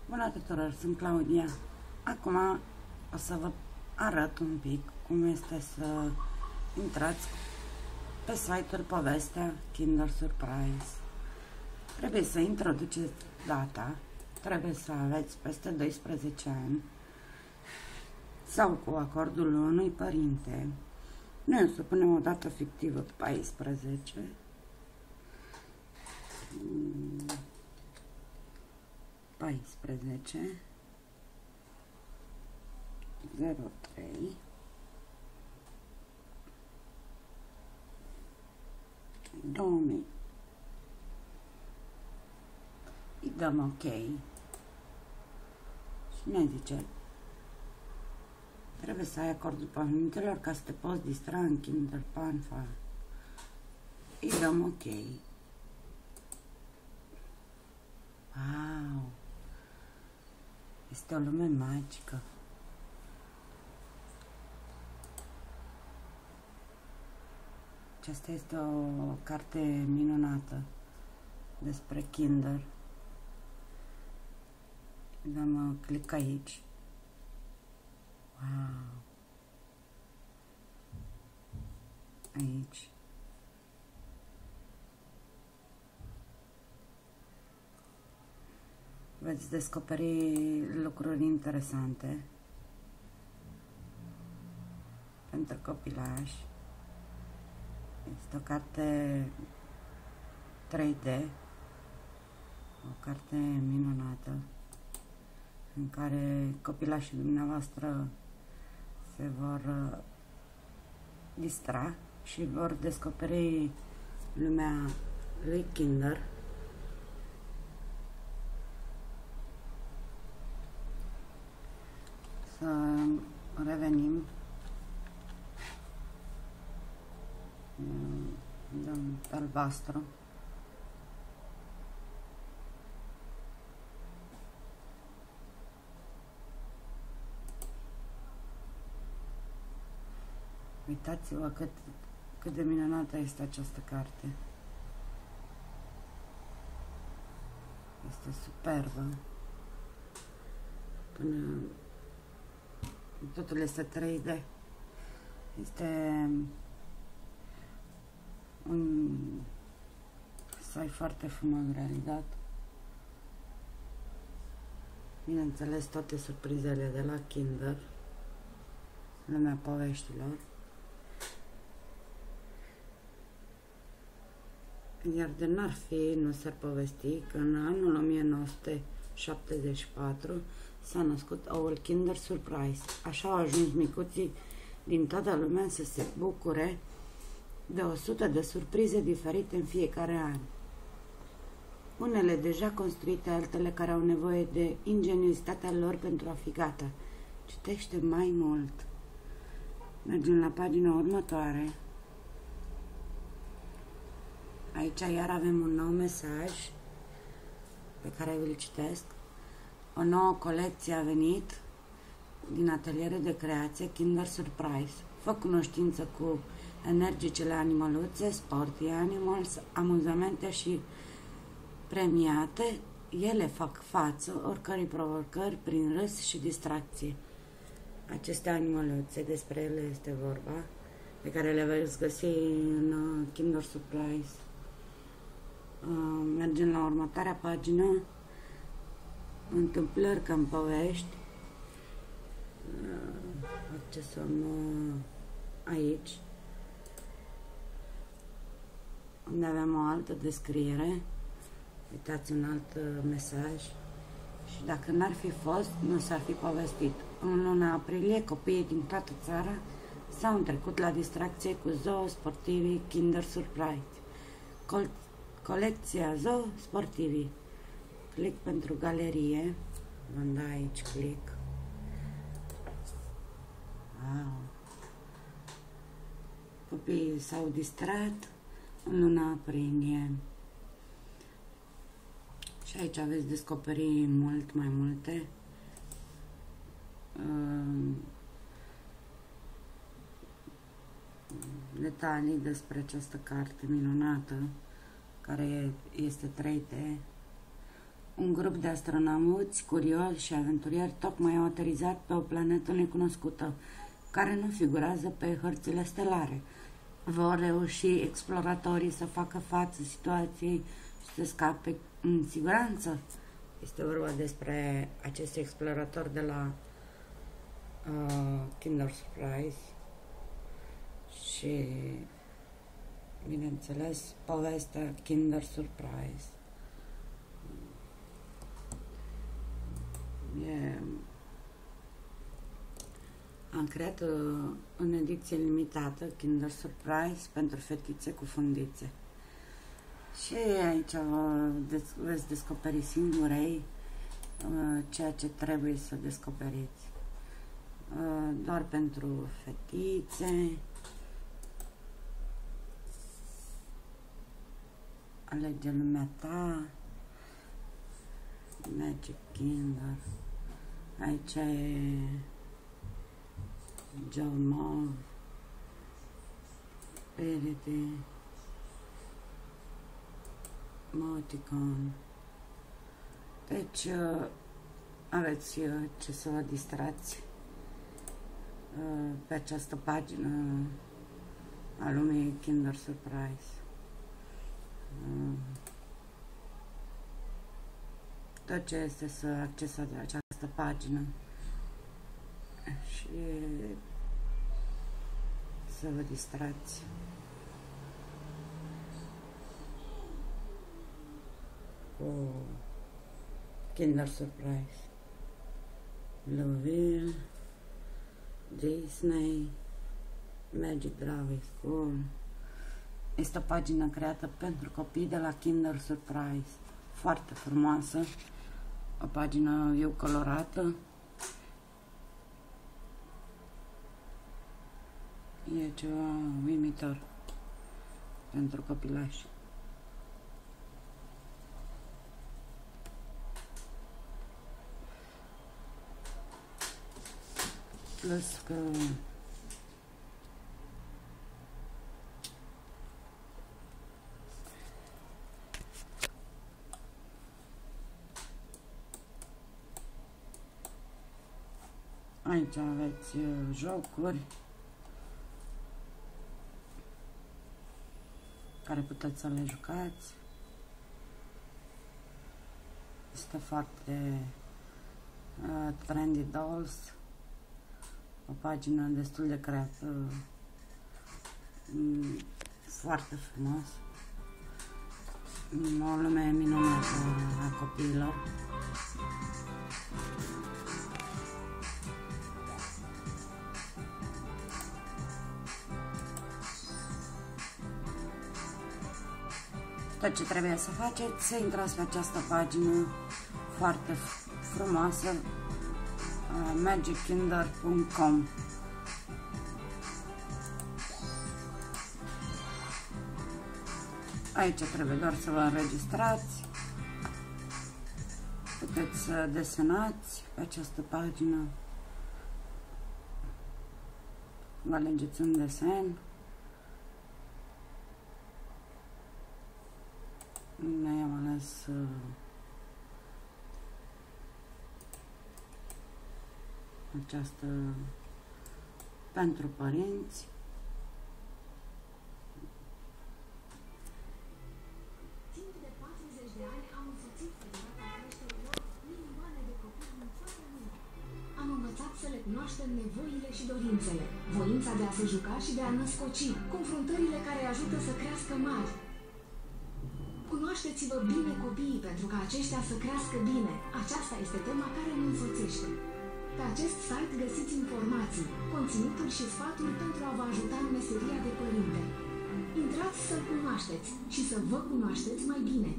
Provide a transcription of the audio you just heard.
Bună tuturor, sunt Claudia. Acum o să vă arăt un pic cum este să intrați pe site-ul Povestea Kinder Surprise. Trebuie să introduceți data, trebuie să aveți peste 12 ani sau cu acordul unui părinte. Noi o să punem o dată fictivă 14. 14 03 2000. Îi dăm OK și ne zice: trebuie să ai acordul părintelor ca să te poți distra în Kinder Panfa. Îi dăm OK. Wow! Este o lume magică. Aceasta este o carte minunată despre Kinder. Dăm click aici. Wow! Aici. Veți descoperi lucruri interesante pentru copilași. Este o carte 3D, o carte minunată în care copilașii dumneavoastră se vor distra și vor descoperi lumea lui Kinder. Să revenim. Dăm pe albastru. Uitați-vă cât de minunată este această carte. Este superbă. Totul este 3D. Este un site foarte frumos realizat. Bineînțeles, toate surprizele de la Kinder, lumea poveștilor. Iar de n-ar fi, nu s-ar povesti că în anul 1974 s-a născut oul Kinder Surprise. Așa au ajuns micuții din toată lumea să se bucure de 100 de surprize diferite în fiecare an. Unele deja construite, altele care au nevoie de ingeniozitatea lor pentru a fi gata. Citește mai mult. Mergem la pagina următoare. Aici iar avem un nou mesaj pe care vi-l citesc. O nouă colecție a venit din ateliere de creație Kinder Surprise. Fă cunoștință cu energicele animăluțe, sporty animals, amuzamente și premiate. Ele fac față oricărei provocări prin râs și distracție. Aceste animăluțe, despre ele este vorba, pe care le veți găsi în Kinder Surprise. Mergem la următoarea pagină. Întâmplări ca în povești. Accesăm aici, unde avem o altă descriere. Uitați un alt mesaj. Și dacă n-ar fi fost, nu s-ar fi povestit. În luna aprilie, copiii din toată țara s-au întrecut la distracție cu zoo sportivii Kinder Surprise. Colecția zoo sportivii. Click pentru galerie. Vom da aici click. Wow. Copiii s-au distrat în luna aprilie. Și aici veți descoperi mult mai multe detalii despre această carte minunată, care este 3D, Un grup de astronauți curioși și aventurieri tocmai au aterizat pe o planetă necunoscută, care nu figurează pe hărțile stelare. Vor reuși exploratorii să facă față situației și să scape în siguranță? Este vorba despre acest explorator de la Kinder Surprise și, bineînțeles, povestea Kinder Surprise. Am creat în ediție limitată Kinder Surprise pentru fetițe cu fundițe. Și aici veți descoperi singurei ceea ce trebuie să descoperiți. Doar pentru fetițe. Alege lumea ta. Magic Kinder. Aici e John Moore, Verity, Moticon. Deci aveți ce să vă distrați pe această pagină a lumii Kinder Surprise. Tot ce este să accesați această pagină și să vă distrați. Cu Kinder Surprise, Blueville, Disney, Magic Driving School. Este o pagină creată pentru copii de la Kinder Surprise. Foarte frumoasă, o pagină viu colorată. E ceva uimitor pentru copilași. Plus că aici aveți jocuri care puteți să le jucați. Este foarte Trendy Dolls, o pagină destul de creată, foarte frumos, o lume minunată a copiilor. Tot ce trebuie să faceți, să intrați pe această pagină foarte frumoasă, magickinder.com. Aici trebuie doar să vă înregistrați. Puteți să desenați pe această pagină. Vă alegeți un desen. Noi am ales această pentru părinți. Timp de 40 de ani am însoțit fericata creșterilor milioane de copii din toată lumea. Am învățat să le cunoaștem nevoile și dorințele, voința de a se juca și de a născoci, confruntările care ajută să crească mari. Cunoașteți-vă bine copiii pentru ca aceștia să crească bine. Aceasta este tema care ne însoțește. Pe acest site găsiți informații, conținuturi și sfaturi pentru a vă ajuta în meseria de părinte. Intrați să-l cunoașteți și să vă cunoașteți mai bine.